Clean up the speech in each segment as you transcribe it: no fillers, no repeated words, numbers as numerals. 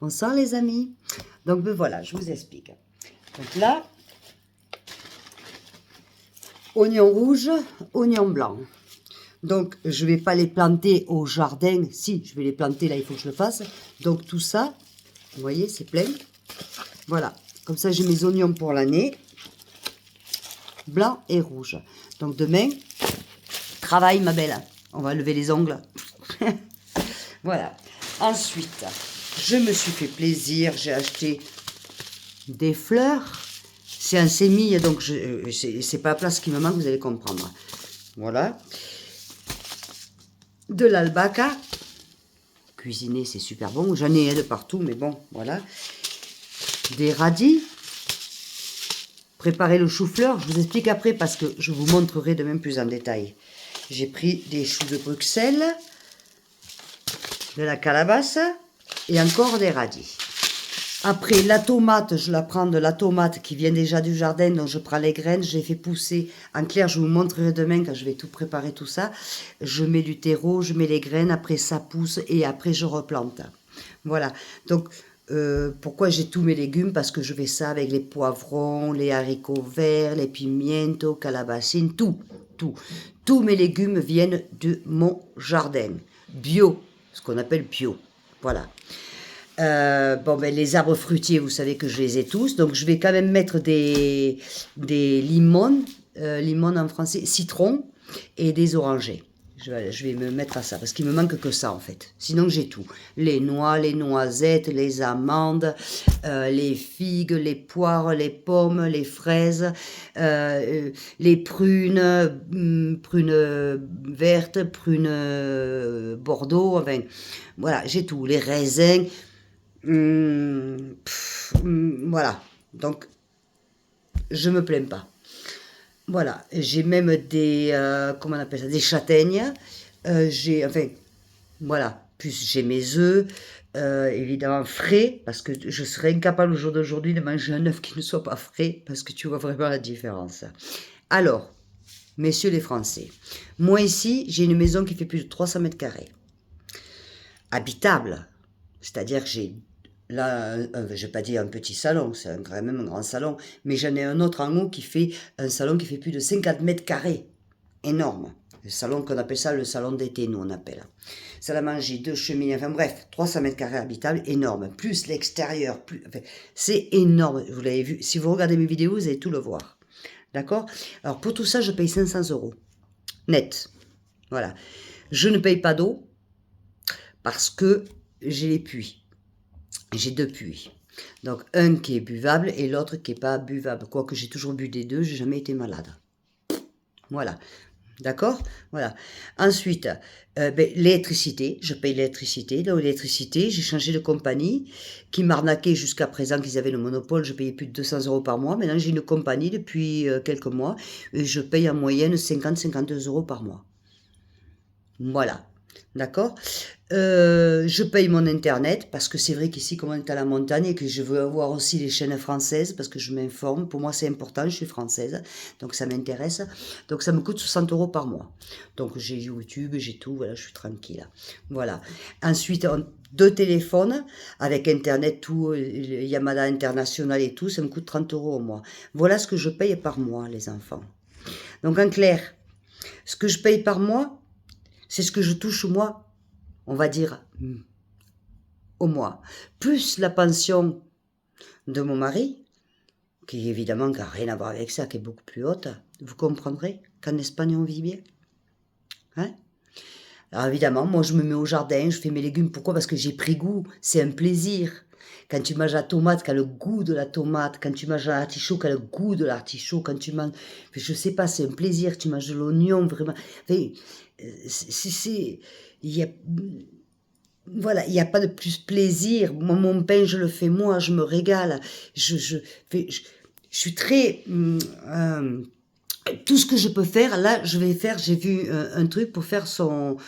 Bonsoir les amis. Donc ben voilà, je vous explique. Donc là, oignon rouge, oignon blanc. Donc je ne vais pas les planter au jardin. Si, je vais les planter là, il faut que je le fasse. Donc tout ça, vous voyez, c'est plein. Voilà, comme ça j'ai mes oignons pour l'année. Blanc et rouge. Donc demain, travail ma belle. On va lever les ongles. Voilà. Ensuite, je me suis fait plaisir. J'ai acheté des fleurs. C'est un sémille, donc c'est pas la place qui me manque, vous allez comprendre. Voilà. De l'albahaca. Cuisiner, c'est super bon. J'en ai de partout, mais bon, voilà. Des radis. Préparer le chou-fleur, je vous explique après parce que je vous montrerai demain plus en détail. J'ai pris des choux de Bruxelles, de la calebasse et encore des radis. Après, la tomate, je la prends de la tomate qui vient déjà du jardin, donc je prends les graines, je les fais pousser. En clair, je vous montrerai demain quand je vais tout préparer tout ça. Je mets du terreau, je mets les graines, après ça pousse et après je replante. Voilà, donc pourquoi j'ai tous mes légumes? Parce que je fais ça avec les poivrons, les haricots verts, les pimientos, calabacines, tout. Tous mes légumes viennent de mon jardin. Bio, ce qu'on appelle bio. Voilà. Bon, ben, les arbres fruitiers, vous savez que je les ai tous. Donc, je vais quand même mettre des limons, limon en français, citron et des orangers. Je vais me mettre à ça parce qu'il me manque que ça en fait. Sinon, j'ai tout. Les noix, les noisettes, les amandes, les figues, les poires, les pommes, les fraises, les prunes, prunes vertes, prunes bordeaux. Enfin, voilà, j'ai tout. Les raisins. Voilà, donc je me plains pas. Voilà, j'ai même des, comment on appelle ça, des châtaignes. Enfin, voilà, plus j'ai mes œufs, évidemment frais, parce que je serais incapable au jour d'aujourd'hui de manger un œuf qui ne soit pas frais, parce que tu vois vraiment la différence. Alors, messieurs les Français, moi ici, j'ai une maison qui fait plus de 300 mètres carrés. Habitable, c'est-à-dire que j'ai là, je ne vais pas dire un petit salon, c'est quand même un grand salon, mais j'en ai un autre en haut qui fait un salon qui fait plus de 50 mètres carrés. Énorme. Le salon qu'on appelle ça le salon d'été, nous on appelle. Salle à manger, 2 cheminées, enfin bref, 300 mètres carrés habitables, énorme. Plus l'extérieur, enfin, c'est énorme. Vous l'avez vu, si vous regardez mes vidéos, vous allez tout le voir. D'accord? Alors pour tout ça, je paye 500 € net. Voilà. Je ne paye pas d'eau parce que j'ai les puits. J'ai 2 puits. Donc, un qui est buvable et l'autre qui n'est pas buvable. Quoique j'ai toujours bu des deux, j'ai jamais été malade. Voilà. D'accord? Voilà. Ensuite, l'électricité. Je paye l'électricité. Dans l'électricité, j'ai changé de compagnie qui m'arnaquait jusqu'à présent qu'ils avaient le monopole. Je payais plus de 200 € par mois. Maintenant, j'ai une compagnie depuis quelques mois et je paye en moyenne 50-52 € par mois. Voilà. D'accord? Je paye mon internet parce que c'est vrai qu'ici, comme on est à la montagne et que je veux avoir aussi les chaînes françaises parce que je m'informe, pour moi c'est important, je suis française, donc ça m'intéresse. Donc ça me coûte 60 € par mois. Donc j'ai YouTube, j'ai tout, voilà, je suis tranquille. Voilà. Ensuite, 2 téléphones avec internet, tout, Yamada International et tout, ça me coûte 30 € au mois. Voilà ce que je paye par mois, les enfants. Donc en clair, ce que je paye par mois, c'est ce que je touche moi, on va dire, au mois. Plus la pension de mon mari, qui évidemment n'a rien à voir avec ça, qui est beaucoup plus haute. Vous comprendrez qu'en Espagne on vit bien. Hein? Alors évidemment, moi je me mets au jardin, je fais mes légumes. Pourquoi? Parce que j'ai pris goût, c'est un plaisir. Quand tu manges la tomate, qui a le goût de la tomate, quand tu manges l'artichaut, qui a le goût de l'artichaut, quand tu manges... Je sais pas, c'est un plaisir, tu manges de l'oignon, vraiment. Enfin, il y a... Voilà, il n'y a pas de plus plaisir. Moi, mon pain, je le fais moi, je me régale. Je suis très... tout ce que je peux faire, là, je vais faire, j'ai vu un truc pour faire son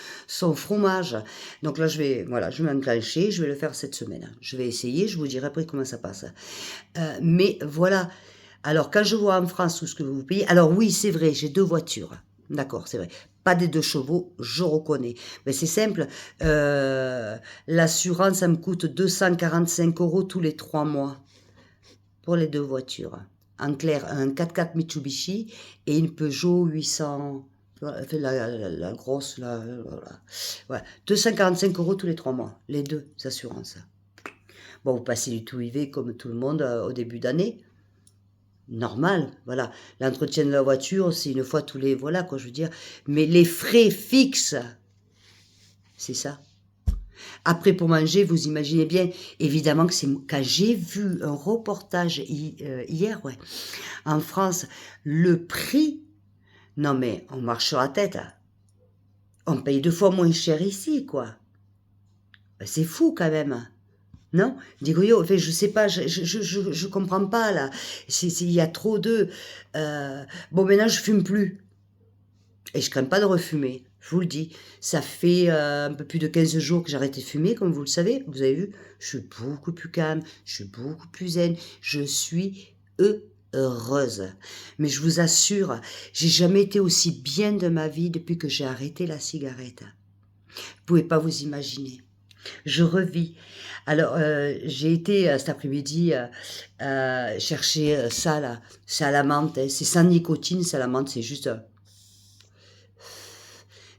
fromage. Donc là, voilà, je vais m'enclencher, je vais le faire cette semaine. Je vais essayer, je vous dirai après comment ça passe. Mais voilà. Alors, quand je vois en France tout ce que vous payez, alors oui, c'est vrai, j'ai 2 voitures. D'accord, c'est vrai. pas des 2 chevaux, je reconnais. Mais c'est simple, l'assurance, ça me coûte 245 € tous les 3 mois pour les 2 voitures. En clair, un 4x4 Mitsubishi et une Peugeot 800, la grosse, voilà. Ouais, 245 € tous les 3 mois, les 2 assurances. Bon, vous passez du tout IV comme tout le monde au début d'année. Normal, voilà. L'entretien de la voiture, c'est une fois tous les... Voilà, quoi, je veux dire. Mais les frais fixes, c'est ça. Après, pour manger, vous imaginez bien, évidemment que c'est... Quand j'ai vu un reportage hier, ouais, en France, le prix... Non, mais on marche sur la tête. Hein. On paye 2 fois moins cher ici, quoi. C'est fou, quand même. Non, Digoyo, enfin, je sais pas, je comprends pas là. Il y a trop de. Bon, maintenant je fume plus et je crains pas de refumer. Je vous le dis, ça fait un peu plus de 15 jours que j'ai arrêté de fumer, comme vous le savez. Vous avez vu, je suis beaucoup plus calme, je suis beaucoup plus zen, je suis heureuse. Mais je vous assure, j'ai jamais été aussi bien de ma vie depuis que j'ai arrêté la cigarette. Vous pouvez pas vous imaginer. Je revis. Alors, j'ai été cet après-midi chercher ça là. C'est à la menthe. Hein. C'est sans nicotine, c'est à la menthe. C'est juste.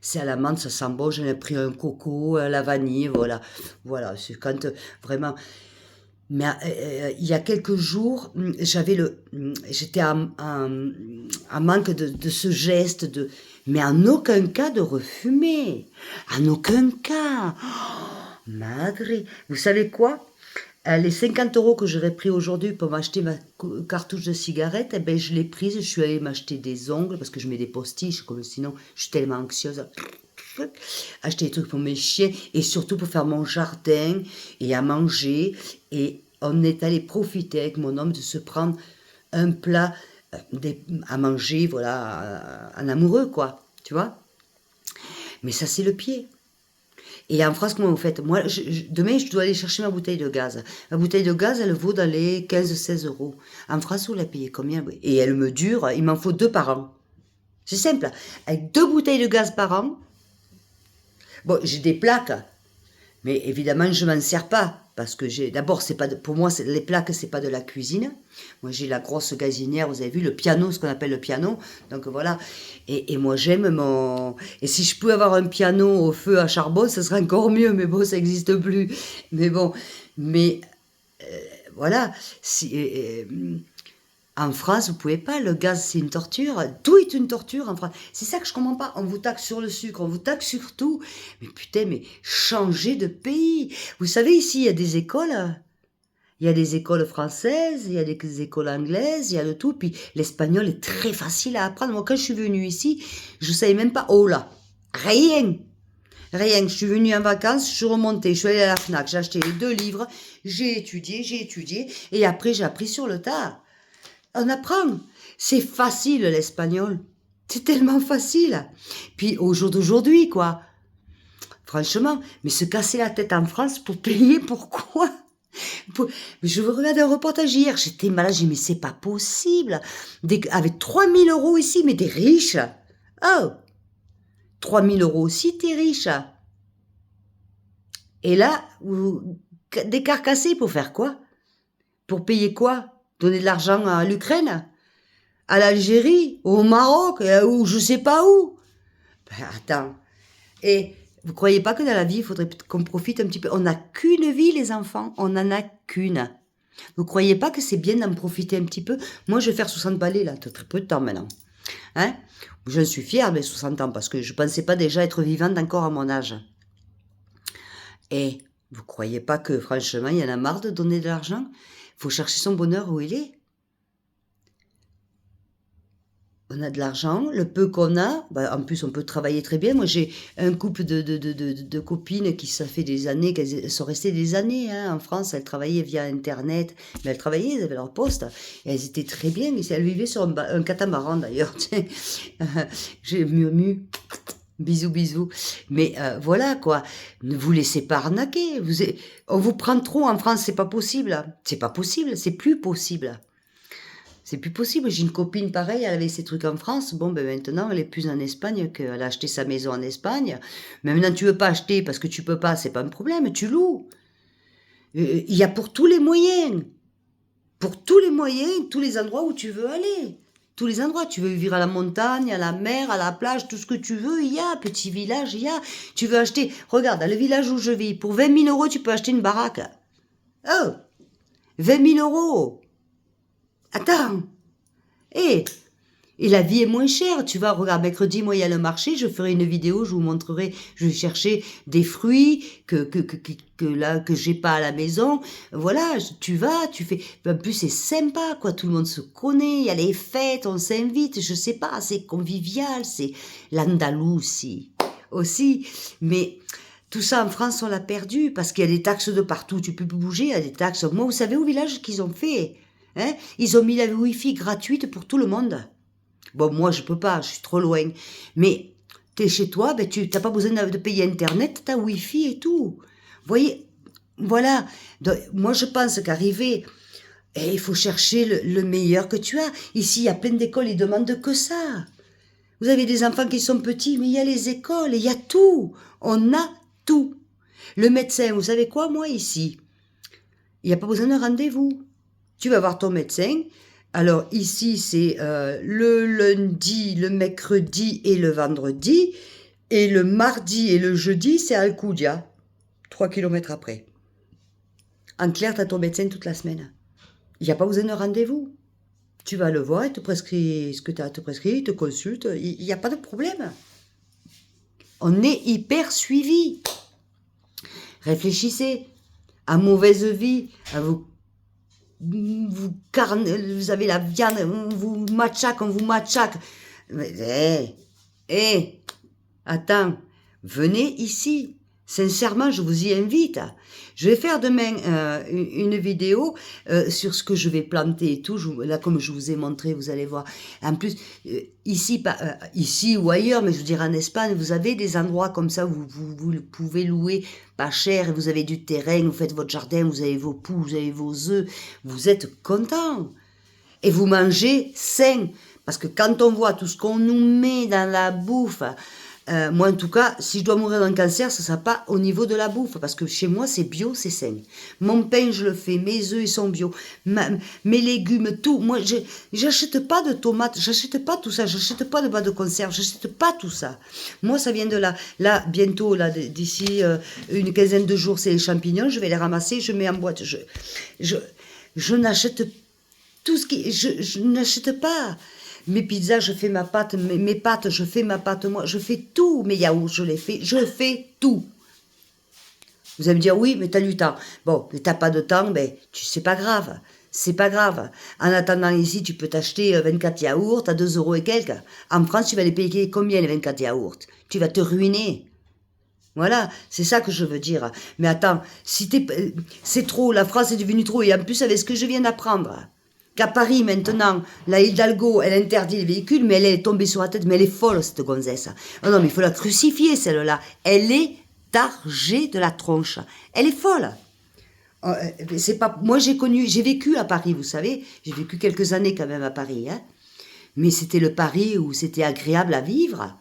C'est à la menthe, ça sent bon. J'en ai pris un coco, la vanille, voilà. Voilà, c'est quand vraiment. Mais il y a quelques jours, j'étais en manque de ce geste de. Mais en aucun cas de refumer. En aucun cas. Madre, vous savez quoi? Les 50 € que j'aurais pris aujourd'hui pour m'acheter ma cartouche de cigarette, eh ben, je l'ai prise, je suis allée m'acheter des ongles, parce que je mets des postiches, comme sinon je suis tellement anxieuse. Acheter des trucs pour mes chiens, et surtout pour faire mon jardin, et à manger. Et on est allé profiter avec mon homme de se prendre un plat à manger, voilà, en amoureux, quoi, tu vois? Mais ça, c'est le pied. Et en France, comment vous faites? Moi, demain, je dois aller chercher ma bouteille de gaz. Ma bouteille de gaz, elle vaut dans les 15-16 €. En France, vous la payez combien? Et elle me dure, il m'en faut 2 par an. C'est simple. Avec 2 bouteilles de gaz par an, bon, j'ai des plaques, mais évidemment, je m'en sers pas. Parce que d'abord, c'est pas pour moi, les plaques, c'est pas de la cuisine. Moi, j'ai la grosse gazinière, vous avez vu, le piano, ce qu'on appelle le piano. Donc voilà. Et moi, j'aime mon. Et si je pouvais avoir un piano au feu à charbon, ce serait encore mieux. Mais bon, ça n'existe plus. Mais bon. Mais voilà. En France, vous pouvez pas. Le gaz, c'est une torture. Tout est une torture en France. C'est ça que je comprends pas. On vous taxe sur le sucre, on vous taxe sur tout. Mais putain, mais changez de pays. Vous savez, ici, il y a des écoles. Il y a des écoles françaises, il y a des écoles anglaises, il y a de tout. Puis l'espagnol est très facile à apprendre. Moi, quand je suis venue ici, je savais même pas. Oh là, rien. Rien. Je suis venue en vacances, je suis remontée, je suis allée à la FNAC, j'ai acheté les 2 livres, j'ai étudié. Et après, j'ai appris sur le tas. On apprend. C'est facile, l'espagnol. C'est tellement facile. Puis au jour d'aujourd'hui, quoi. Franchement, mais se casser la tête en France pour payer, pourquoi? Je regardais un reportage hier, j'étais malade, j'ai dit, mais c'est pas possible. Avec 3000 € ici, mais des riches. Oh, 3000 € aussi, t'es riche. Et là, des carcassés pour faire quoi? Pour payer quoi? Donner de l'argent à l'Ukraine? À l'Algérie? Au Maroc? Ou je sais pas où? Ben, attends. Et vous croyez pas que dans la vie, il faudrait qu'on profite un petit peu? On n'a qu'une vie, les enfants. On n'en a qu'une. Vous croyez pas que c'est bien d'en profiter un petit peu? Moi, je vais faire 60 balais, là. Très peu de temps maintenant. Hein? Je suis fière de mes 60 ans parce que je pensais pas déjà être vivante encore à mon âge. Et vous croyez pas que, franchement, il y en a marre de donner de l'argent? Il faut chercher son bonheur où il est. On a de l'argent, le peu qu'on a, bah, en plus on peut travailler très bien. Moi j'ai un couple de copines qui ça fait des années, qu'elles sont restées des années hein, en France, elles travaillaient via internet, mais elles travaillaient, elles avaient leur poste, et elles étaient très bien, elles vivaient sur un catamaran d'ailleurs, j'ai murmure, bisous bisous, mais voilà quoi, ne vous laissez pas arnaquer, on vous prend trop en France, c'est pas possible, c'est plus possible. C'est plus possible. J'ai une copine pareille, elle avait ses trucs en France. Bon, ben maintenant, elle est plus en Espagne qu'elle a acheté sa maison en Espagne. Mais maintenant, tu veux pas acheter parce que tu peux pas, c'est pas un problème, tu loues. Il y a pour tous les moyens. Pour tous les moyens, tous les endroits où tu veux aller. Tous les endroits. Tu veux vivre à la montagne, à la mer, à la plage, tout ce que tu veux, il y a. Petit village, il y a. Tu veux acheter. Regarde, dans le village où je vis, pour 20 000 euros, tu peux acheter une baraque. Oh 20 000 euros. Attends. Et la vie est moins chère. Tu vas, regarde, mercredi, moi, il y a le marché, je ferai une vidéo, je vous montrerai, je vais chercher des fruits que j'ai pas à la maison. Voilà, tu vas, tu fais. En plus, c'est sympa, quoi. Tout le monde se connaît, il y a les fêtes, on s'invite, je sais pas, c'est convivial, c'est l'Andalousie aussi. Mais tout ça en France, on l'a perdu parce qu'il y a des taxes de partout. Tu peux plus bouger, il y a des taxes. Moi, vous savez au village ce qu'ils ont fait? Hein, ils ont mis la Wi-Fi gratuite pour tout le monde. Bon, moi, je peux pas, je suis trop loin. Mais t'es chez toi, ben, tu n'as pas besoin de payer Internet, t'as Wi-Fi et tout. Vous voyez, voilà. Donc, moi, je pense qu'arriver, il faut chercher le meilleur que tu as. Ici, il y a plein d'écoles, ils demandent que ça. Vous avez des enfants qui sont petits, mais il y a les écoles, il y a tout. On a tout. Le médecin, vous savez quoi, moi, ici, il n'y a pas besoin de rendez-vous. Tu vas voir ton médecin. Alors ici, c'est le lundi, le mercredi et le vendredi. Et le mardi et le jeudi, c'est à Alcudia, 3 kilomètres après. En clair, tu as ton médecin toute la semaine. Il n'y a pas besoin de rendez-vous. Tu vas le voir, il te prescrit ce que tu as à te prescrire, il te consulte. Il n'y a pas de problème. On est hyper suivi. Réfléchissez. À mauvaise vie, à vous avez la viande, on vous machaque. Attends, venez ici. Sincèrement, je vous y invite. Je vais faire demain une vidéo sur ce que je vais planter et tout. Là, comme je vous ai montré, vous allez voir. En plus, ici ou ailleurs, mais je veux dire en Espagne, vous avez des endroits comme ça où vous pouvez louer pas cher et vous avez du terrain, vous faites votre jardin, vous avez vos poules, vous avez vos œufs. Vous êtes content. Et vous mangez sain. Parce que quand on voit tout ce qu'on nous met dans la bouffe, moi, en tout cas, si je dois mourir d'un cancer, ce ne sera pas au niveau de la bouffe, parce que chez moi, c'est bio, c'est sain. Mon pain, je le fais, mes œufs, ils sont bio, mes légumes, tout. Moi, j'achète pas de tomates, j'achète pas tout ça, j'achète pas de boîtes de conserve, j'achète pas tout ça. Moi, ça vient de là. Là, bientôt, là, d'ici une quinzaine de jours, c'est les champignons, je vais les ramasser, je mets en boîte. Je n'achète tout ce qui... Je n'achète pas... Mes pizzas, je fais ma pâte, mes pâtes, je fais ma pâte, moi, je fais tout. Mes yaourts, je fais tout. Vous allez me dire, oui, mais t'as du temps. Bon, mais t'as pas de temps, ben, c'est pas grave. C'est pas grave. En attendant, ici, tu peux t'acheter 24 yaourts à 2 euros et quelques. En France, tu vas les payer combien, les 24 yaourts? Tu vas te ruiner. Voilà, c'est ça que je veux dire. Mais attends, si c'est trop, la France est devenue trop, et en plus, avec ce que je viens d'apprendre... Qu'à Paris, maintenant, la Hidalgo, elle interdit les véhicules, mais elle est tombée sur la tête, mais elle est folle, cette gonzesse. Oh non, mais il faut la crucifier, celle-là. Elle est targée de la tronche. Elle est folle. C'est pas, moi, j'ai vécu à Paris, vous savez. J'ai vécu quelques années quand même à Paris, hein. Mais c'était le Paris où c'était agréable à vivre.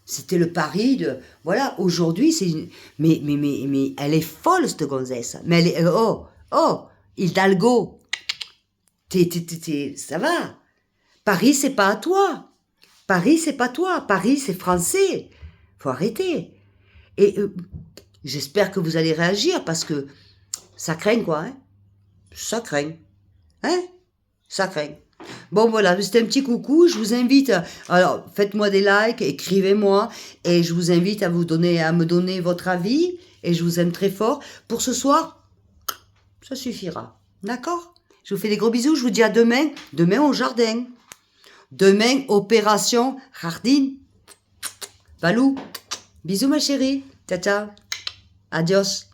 C'était le Paris de... Voilà, aujourd'hui, c'est... Mais elle est folle, cette gonzesse. Mais elle est... Hidalgo. Ça va. Paris, c'est pas à toi. Paris, c'est pas toi. Paris, c'est français. Faut arrêter. Et j'espère que vous allez réagir parce que ça craint, quoi. Hein, ça craint. Hein, ça craint. Bon, voilà, c'était un petit coucou. Je vous invite, alors, faites-moi des likes, écrivez-moi, et je vous invite à me donner votre avis, et je vous aime très fort. Pour ce soir, ça suffira. D'accord? Je vous fais des gros bisous, je vous dis à demain. Demain au jardin. Demain, opération jardin. Valou. Bisous ma chérie. Ciao, ciao. Adios.